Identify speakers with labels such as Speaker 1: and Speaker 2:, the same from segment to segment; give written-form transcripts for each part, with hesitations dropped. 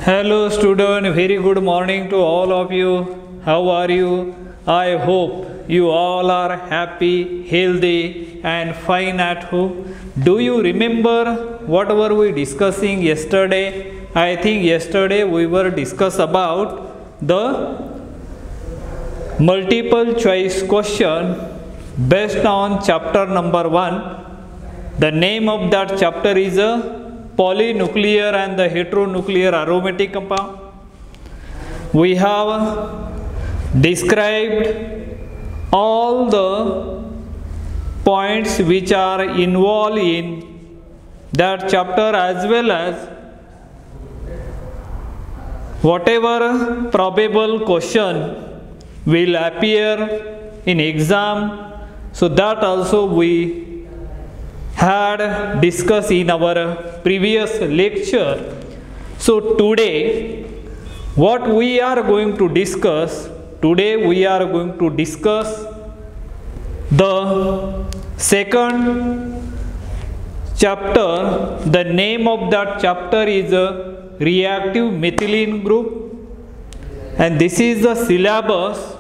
Speaker 1: Hello student, very good morning to all of you. How are you? I hope you all are happy, healthy and fine at home. Do you remember what were we discussing yesterday? I think yesterday we were discuss about the multiple choice question based on chapter number 1. The name of that chapter is a polynuclear and the heteronuclear aromatic compound. We have described all the points which are involved in that chapter, as well as whatever probable question will appear in exam. So that also we had discussed in our previous lecture. So today what we are going to discuss, we are going to discuss the second chapter. The name of that chapter is a reactive methylene group, and this is the syllabus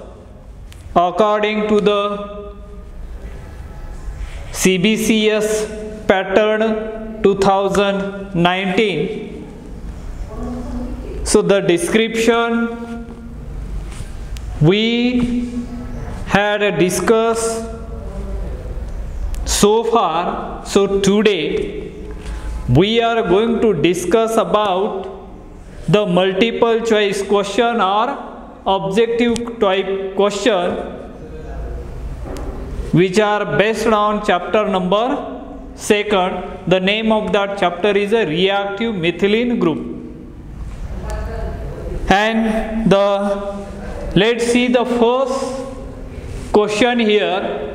Speaker 1: according to the CBCS pattern 2019. So the description we had discussed so far. So today we are going to discuss about the multiple choice question or objective type question, which are based on chapter number 2. The name of that chapter is a reactive methylene group. And let's see the first question here.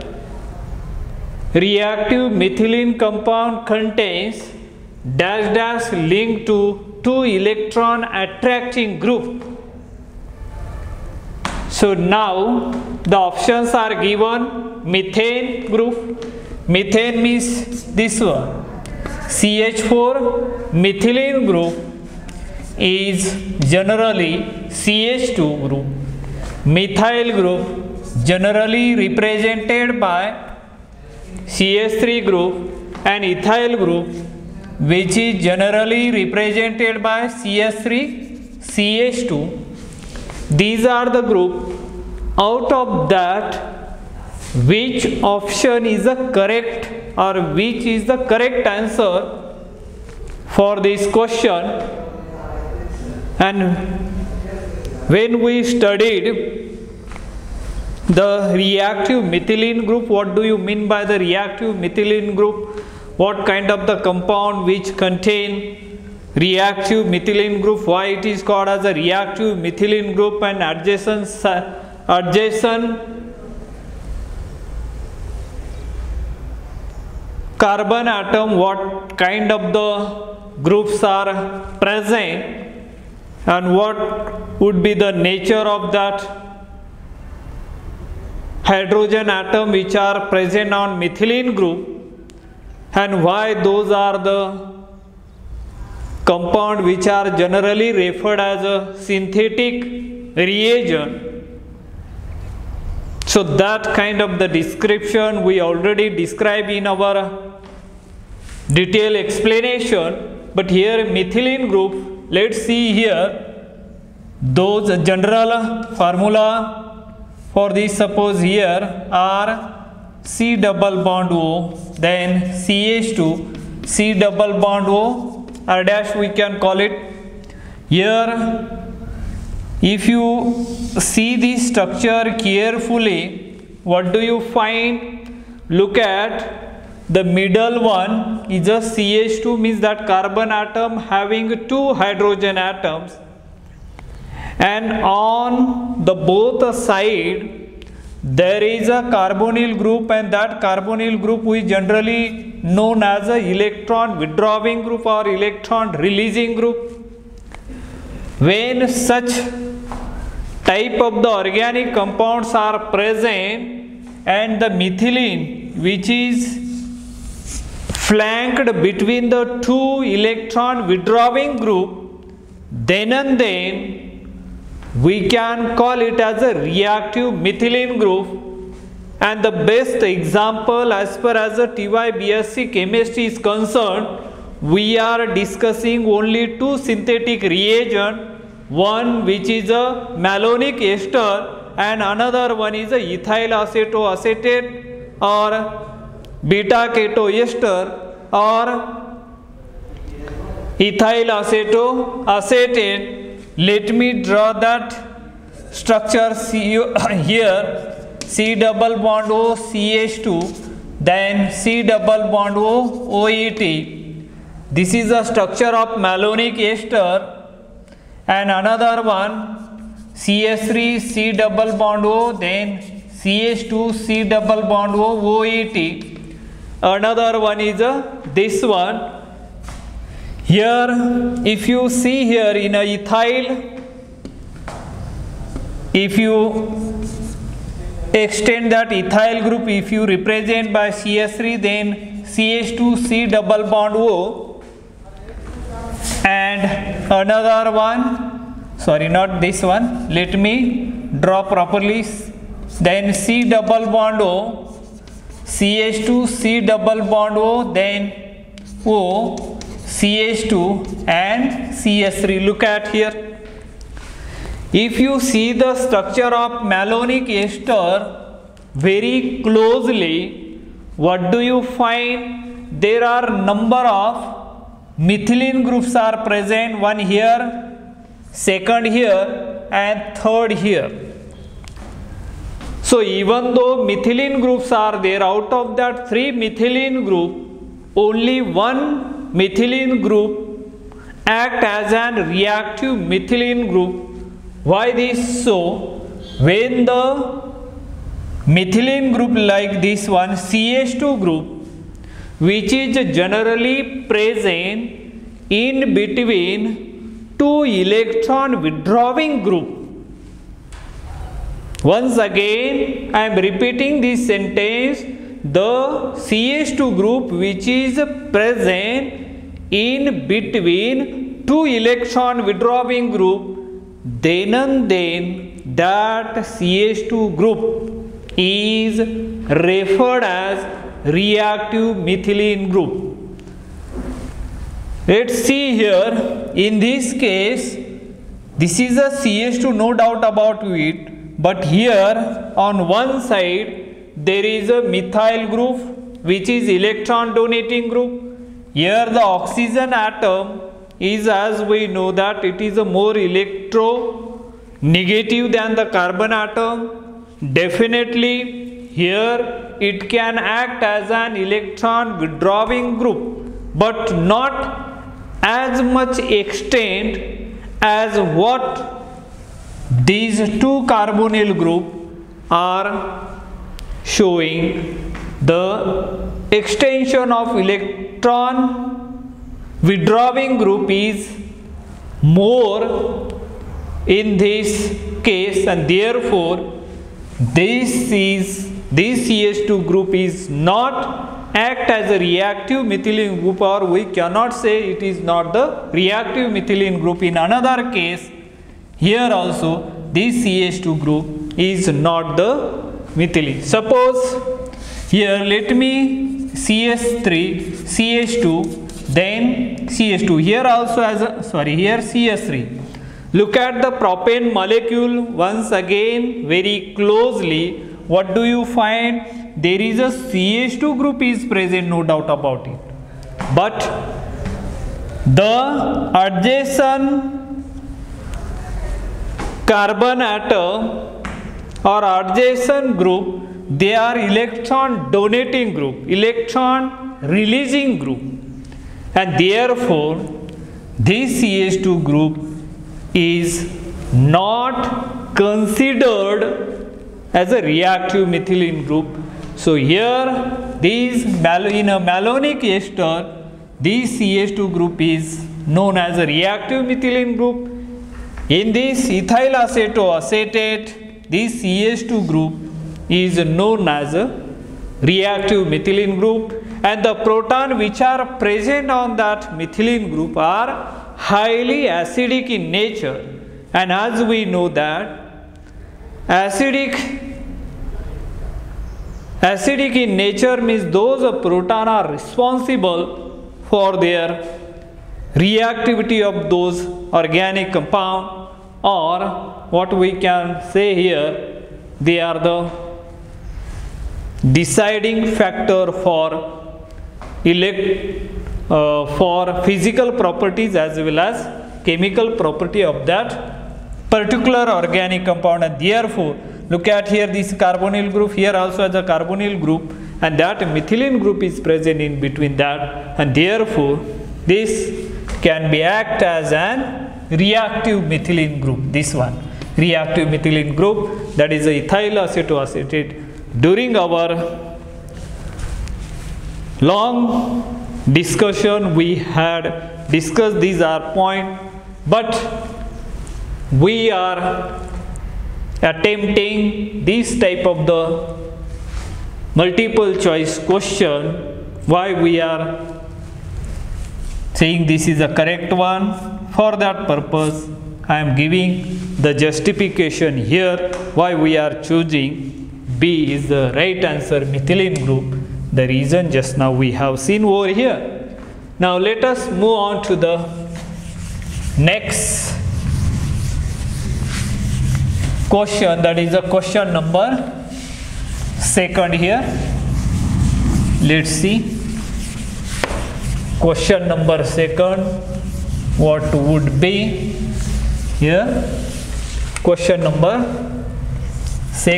Speaker 1: Reactive methylene compound contains dash dash link to 2 electron attracting group. So now the options are given. Methane group. Methane means this one. CH4. Methylene group is generally CH2 group. Methyl group generally represented by CH3 group, and ethyl group which is generally represented by CH3 CH2. These are the group. Out of that, which option is the correct, or which is the correct answer for this question? And when we studied the reactive methylene group, what do you mean by the reactive methylene group? What kind of the compound which contain reactive methylene group? Why it is called as a reactive methylene group? And adjacent carbon atom, what kind of the groups are present, and what would be the nature of that hydrogen atom which are present on methylene group, and why those are the compound which are generally referred as a synthetic reagent. So that kind of the description we already described in our detailed explanation. But here methylene group, let's see here those general formula for this. Suppose here are C double bond O, then CH2, C double bond O, R dash we can call it. Here if you see this structure carefully, what do you find? Look at the middle one is a CH2, means that carbon atom having 2 hydrogen atoms, and on the both side there is a carbonyl group, and that carbonyl group we generally known as a electron withdrawing group or electron releasing group. When such type of the organic compounds are present, and the methylene which is flanked between the 2 electron withdrawing group, then and then we can call it as a reactive methylene group. And the best example as far as the TY BSc chemistry is concerned, we are discussing only two synthetic reagents, one which is a malonic ester and another one is a ethyl acetoacetate or beta ketoester or ethyl acetoacetate. Let me draw that structure here. C double bond O CH2, then C double bond O OET. This is the structure of malonic ester, and another one CS3 C double bond O, then CH2 C double bond O OET. Another one is this one. Here, if you see here in a ethyl, if you extend that ethyl group, if you represent by CS3, then CH2C double bond O, and another one, sorry, not this one, let me draw properly, then C double bond O, CH2C double bond O, then O, CH2 and CS3. Look at here. If you see the structure of malonic ester very closely, what do you find? There are number of methylene groups are present, one here, second here and third here. So even though methylene groups are there, out of that 3 methylene group, only one methylene group act as an reactive methylene group. Why this so? When the methylene group like this one, CH2 group, which is generally present in between two electron withdrawing group. Once again, I am repeating this sentence. The CH2 group which is present in between two electron withdrawing group, then and then that CH2 group is referred as reactive methylene group. Let's see here, in this case, this is a CH2, no doubt about it, but here on one side there is a methyl group which is electron donating group. Here the oxygen atom is, as we know, that it is a more electronegative than the carbon atom. Definitely here it can act as an electron withdrawing group, but not as much extent as what these two carbonyl group are showing. The extension of electron withdrawing group is more in this case, and therefore this CH2 group is not act as a reactive methylene group, or we cannot say it is not the reactive methylene group. In another case, here also this CH2 group is not the methylene. Suppose here let me CS3, CH2, then CH2. Here also as a, here CS3. Look at the propane molecule once again very closely. What do you find? There is a CH2 group is present, no doubt about it. But the adjacent carbon atom or adjacent group, they are electron donating group, electron releasing group, and therefore this CH2 group is not considered as a reactive methylene group. So here these in a malonic ester, this CH2 group is known as a reactive methylene group. In this ethyl acetoacetate, this CH2 group is known as a reactive methylene group, and the proton which are present on that methylene group are highly acidic in nature, and as we know that acidic in nature means those proton are responsible for their reactivity of those organic compound, or what we can say here, they are the deciding factor for physical properties as well as chemical property of that particular organic compound. And therefore, look at here, this carbonyl group here also has a carbonyl group, and that methylene group is present in between that, and therefore this can be act as an reactive methylene group. This one, reactive methylene group, that is ethyl acetoacetate. During our long discussion we had discussed these are points, but we are attempting this type of the multiple choice question. Why we are saying this is a correct one? For that purpose I am giving the justification here why we are choosing B is the right answer, methylene group. The reason just now we have seen over here. Now let us move on to the next question, that is the question number 2 here. Let's see. Question number 2, what would be here? Question number 2,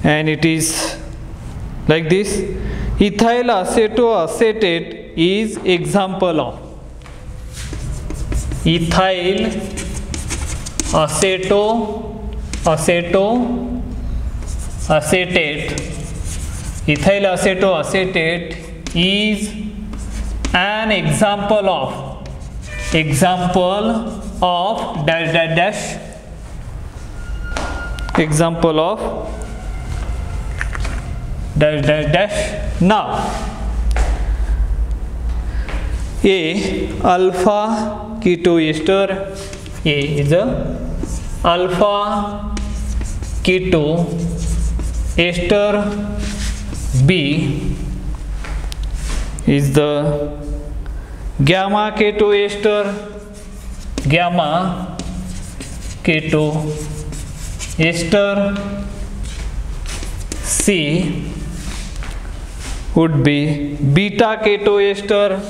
Speaker 1: and it is like this: ethyl acetoacetate is example of ethyl acetoacetate. Ethyl acetoacetate is an example of dash dash dash, example of dash dash dash. Now A alpha ketoester, A is a alpha ketoester, B is the gamma ketoester, C would be beta ketoester,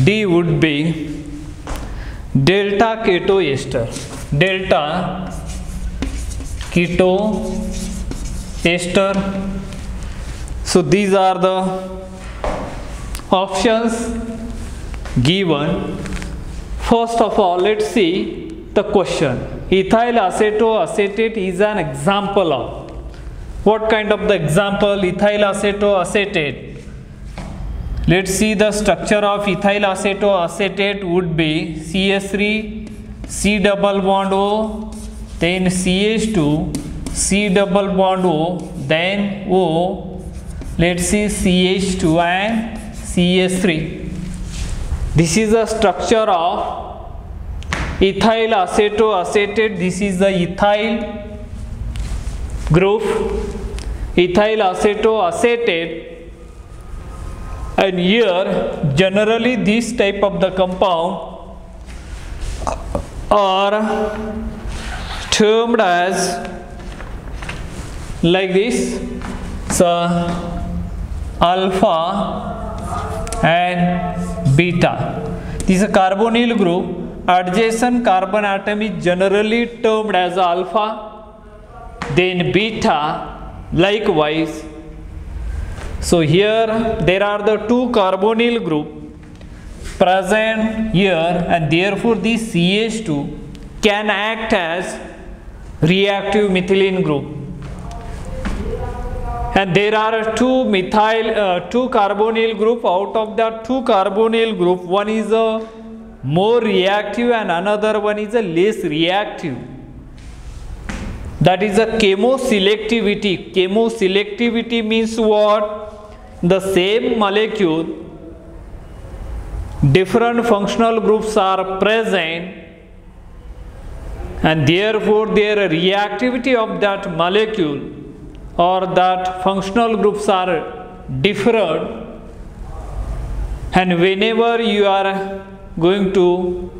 Speaker 1: D would be delta ketoester, So these are the options given. First of all, let's see the question. Ethyl acetoacetate is an example of. What kind of the example? Ethyl acetoacetate. Let's see the structure of ethyl acetoacetate would be CH3, C double bond O, then CH2, C double bond O, then O. Let's see CH2 and CH3. This is the structure of ethyl acetoacetate. This is the ethyl group, ethyl acetoacetate, and here generally this type of the compound are termed as like this. So alpha and beta. This is a carbonyl group. Adjacent carbon atom is generally termed as alpha, then beta likewise. So here there are the two carbonyl group present here, and therefore this CH2 can act as reactive methylene group. And there are two carbonyl group. Out of that two carbonyl group, one is a more reactive and another one is a less reactive. That is a chemoselectivity. Chemoselectivity means what? The same molecule, different functional groups are present, and therefore their reactivity of that molecule or that functional groups are different, and whenever you are going to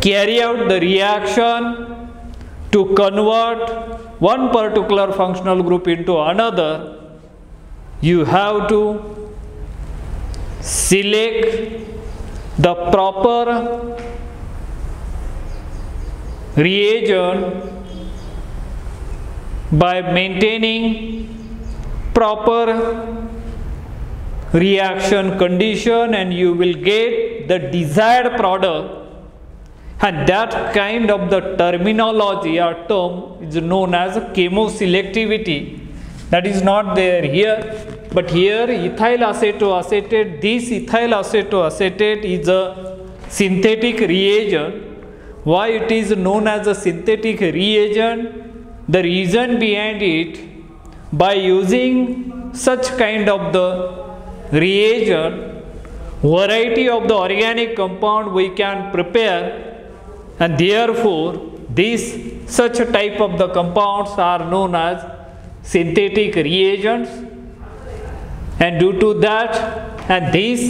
Speaker 1: carry out the reaction to convert one particular functional group into another, you have to select the proper reagent by maintaining proper reaction condition, and you will get the desired product. And that kind of the terminology or term is known as chemoselectivity. That is not there here, but here ethyl acetoacetate, this ethyl acetoacetate is a synthetic reagent. Why it is known as a synthetic reagent? The reason behind it, by using such kind of the reagent, variety of the organic compound we can prepare, and therefore these such type of the compounds are known as synthetic reagents. And due to that, and this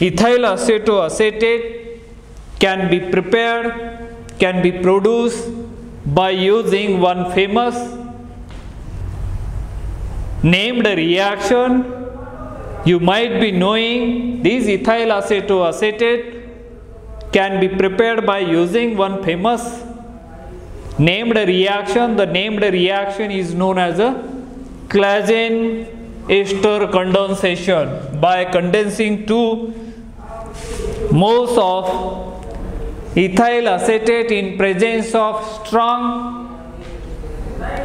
Speaker 1: ethyl acetoacetate can be prepared, can be produced by using one famous named reaction. You might be knowing this ethyl acetoacetate can be prepared by using one famous named reaction. The named reaction is known as a Claisen ester condensation. By condensing 2 moles of ethyl acetate in presence of strong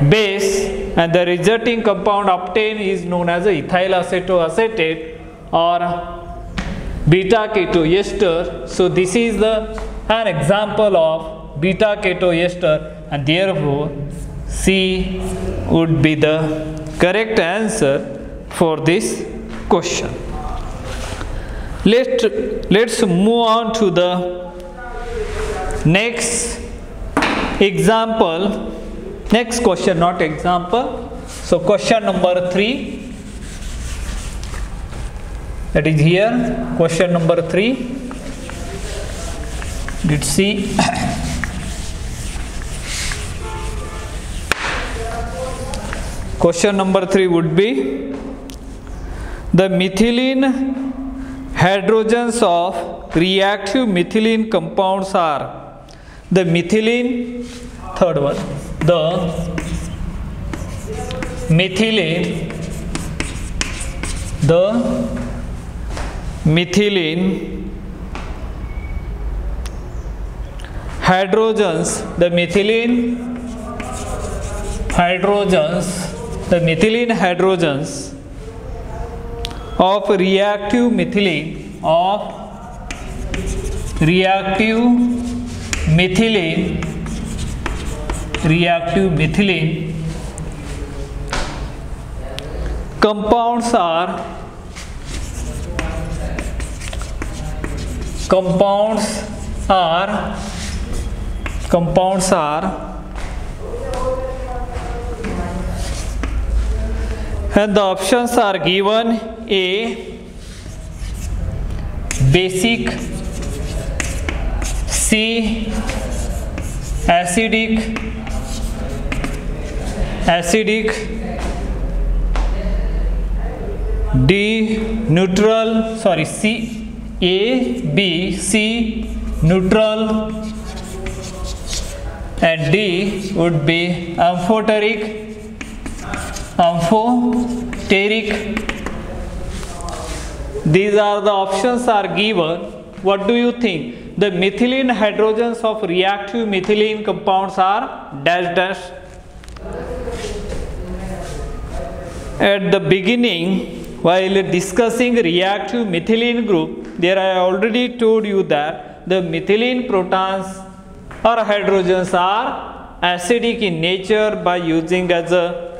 Speaker 1: base, and the resulting compound obtained is known as ethyl acetoacetate or beta keto ester. So this is an example of beta keto ester, and therefore C would be the correct answer for this question. Let's move on to the next example, next question, not example. So question number 3. That is here, question number 3. Let's see. Question number 3 would be, the methylene hydrogens of reactive methylene compounds are, the methylene, third one, the methylene hydrogens, the methylene hydrogens of reactive methylene compounds are, and the options are given: A, basic, C, acidic, D, neutral, C, A, B, C, neutral, and D would be amphoteric. These are the options are given. What do you think? The methylene hydrogens of reactive methylene compounds are dash dash. At the beginning, while discussing reactive methylene group, there I already told you that the methylene protons or hydrogens are acidic in nature by using as a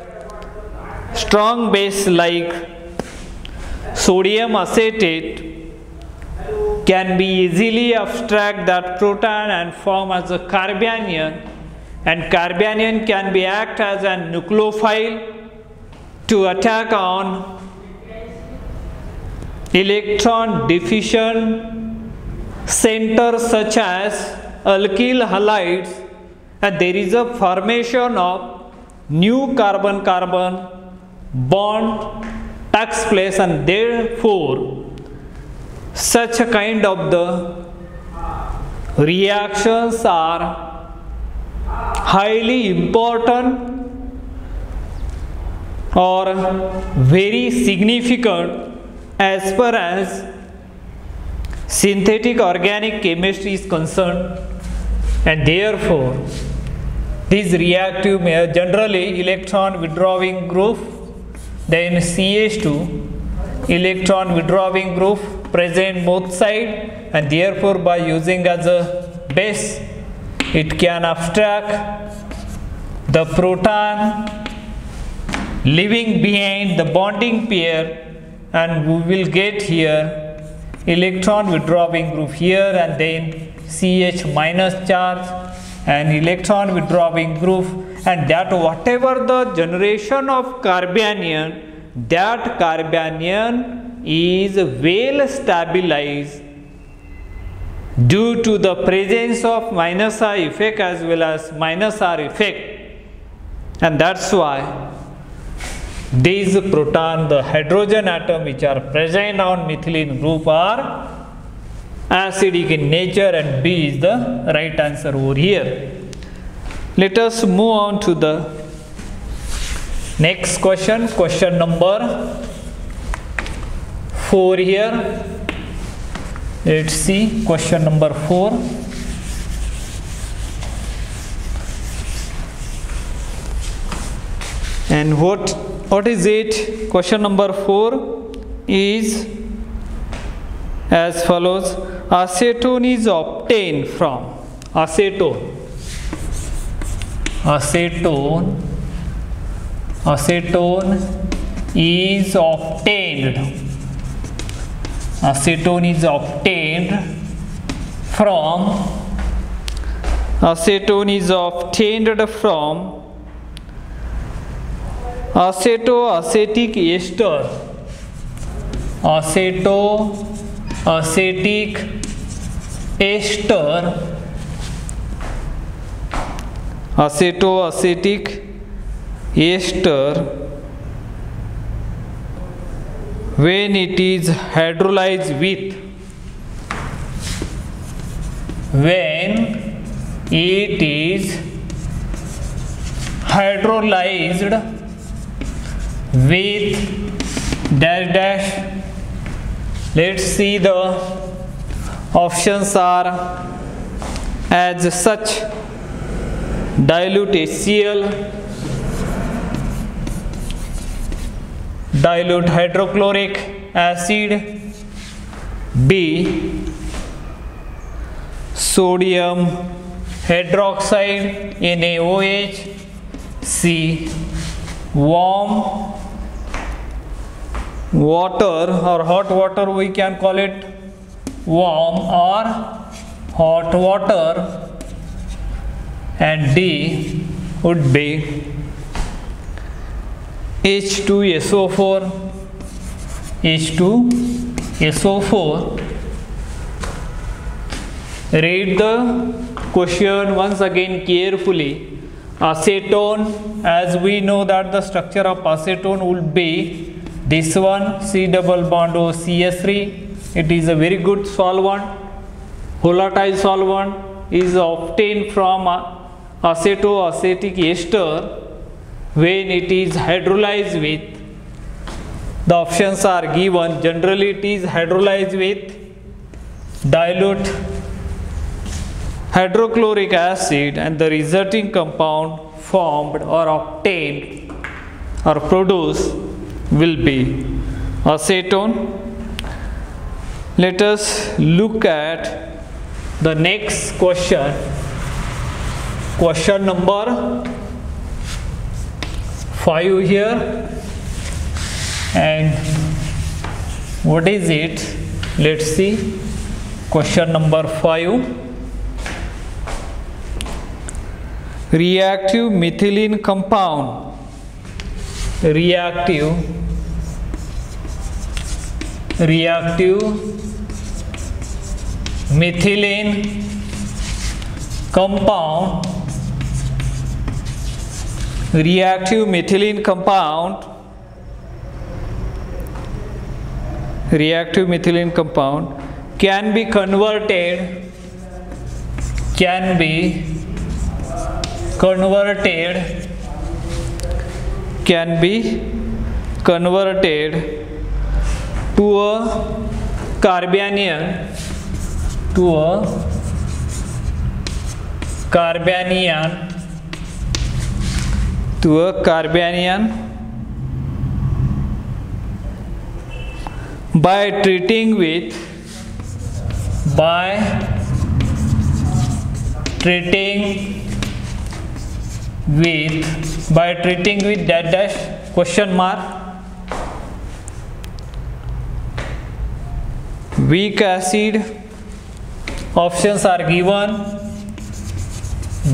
Speaker 1: strong base like sodium acetate, can be easily abstract that proton and form as a carbanion, and carbanion can be act as a nucleophile to attack on electron deficient centers such as alkyl halides, and there is a formation of new carbon-carbon bond takes place, and therefore such a kind of the reactions are highly important or very significant as far as synthetic organic chemistry is concerned, and therefore these reactive generally electron withdrawing group, then CH2 electron withdrawing group present both side, and therefore by using as a base it can abstract the proton leaving behind the bonding pair, and we will get here electron withdrawing group here, and then CH minus charge and electron withdrawing group, and that whatever the generation of carbanion, that carbanion is well stabilized due to the presence of minus I effect as well as minus R effect, and that's why these proton, the hydrogen atom which are present on methylene group, are acidic in nature, and B is the right answer over here. Let us move on to the next question, question number 4 here. Let's see question number 4. And what is it? Question number 4 is as follows: acetone is obtained from acetone is obtained from acetoacetic ester, acetoacetic ester when it is hydrolyzed with, dash dash. Let's see, the options are as such: dilute HCl, dilute hydrochloric acid, B sodium hydroxide NaOH, C warm water or hot water, we can call it warm or hot water, and D would be H2SO4. Read the question once again carefully. Acetone, as we know that the structure of acetone would be this one, C double bond O CS3. It is a very good solvent. Volatile solvent is obtained from acetoacetic ester when it is hydrolyzed with. The options are given. Generally it is hydrolyzed with dilute hydrochloric acid, and the resulting compound formed or obtained or produced will be acetone. Let us look at the next question. question number 5 here, and what is it? Let's see. Question number 5. Reactive methylene compound. Reactive methylene compound. Reactive methylene compound. Reactive methylene compound can be converted to a carbanion by treating with dash dash question mark. Weak acid, options are given: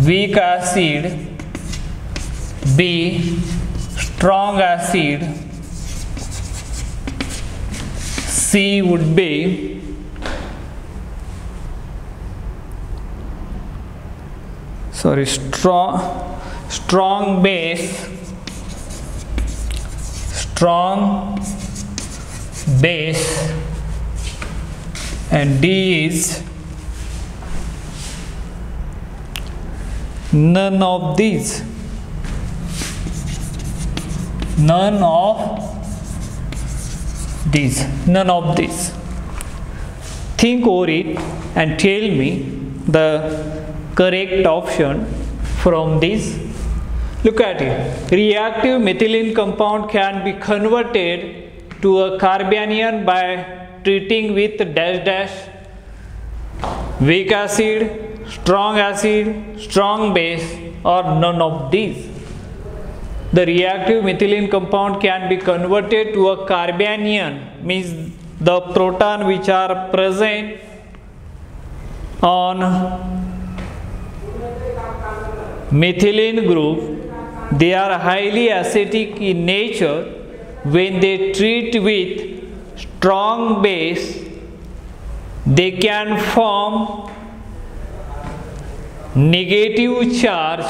Speaker 1: weak acid, B, strong acid, C would be strong base, and D is none of these. Think over it and tell me the correct option from this. Look at it. Reactive methylene compound can be converted to a carbanion by treating with dash dash: weak acid, strong base, or none of these. The reactive methylene compound can be converted to a carbanion, means the proton which are present on methylene group, they are highly acidic in nature. When they treat with strong base, they can form negative charge,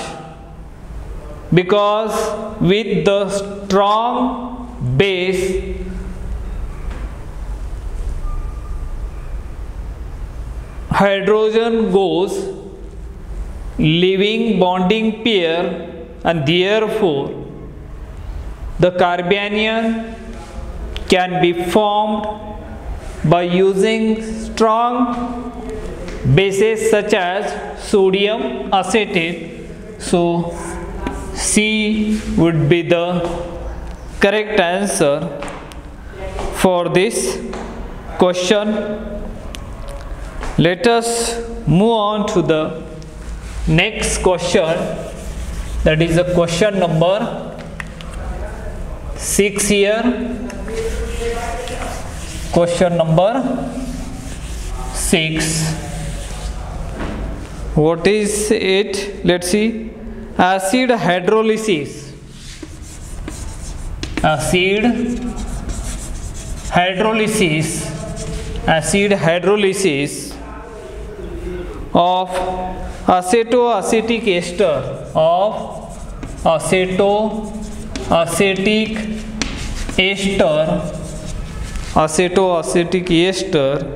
Speaker 1: because with the strong base hydrogen goes, leaving bonding pair, and therefore the carbanion can be formed by using strong bases such as sodium acetate. So C would be the correct answer for this question. Let us move on to the next question, that is the question number 6 here. Question number 6. What is it? Let's see. Acid hydrolysis. Acid hydrolysis of acetoacetic ester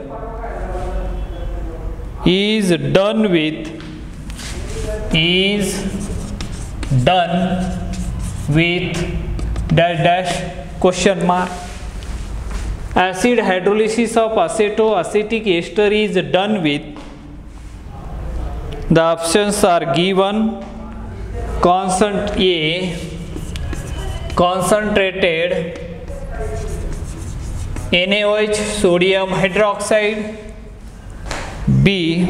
Speaker 1: is done with dash dash question mark. Acid hydrolysis of acetoacetic ester is done with, the options are given: A, concentrated NaOH sodium hydroxide, B,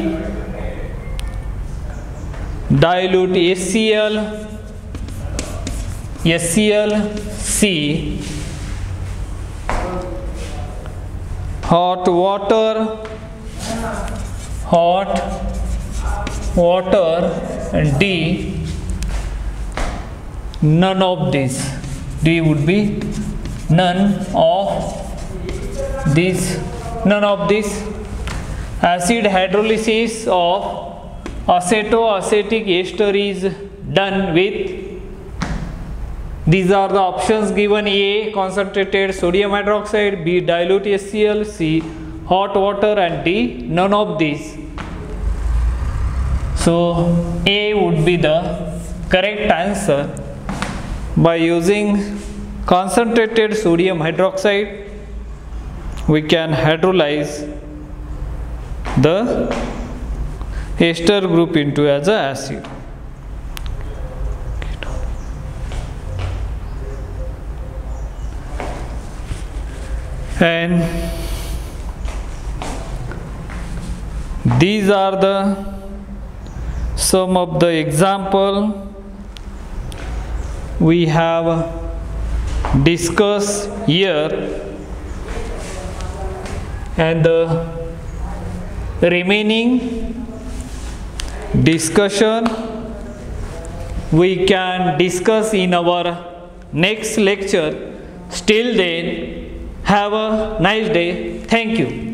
Speaker 1: dilute HCl, HCl,C, hot water, D, none of this. D would be none of this. Acid hydrolysis of acetoacetic ester is done with, these are the options given: A, concentrated sodium hydroxide, B, dilute HCl, C, hot water, and D, none of these. So A would be the correct answer. By using concentrated sodium hydroxide, we can hydrolyze the ester group into as a acid. And these are some of the example we have discussed here, and the remaining discussion we can discuss in our next lecture. Till then, have a nice day. Thank you.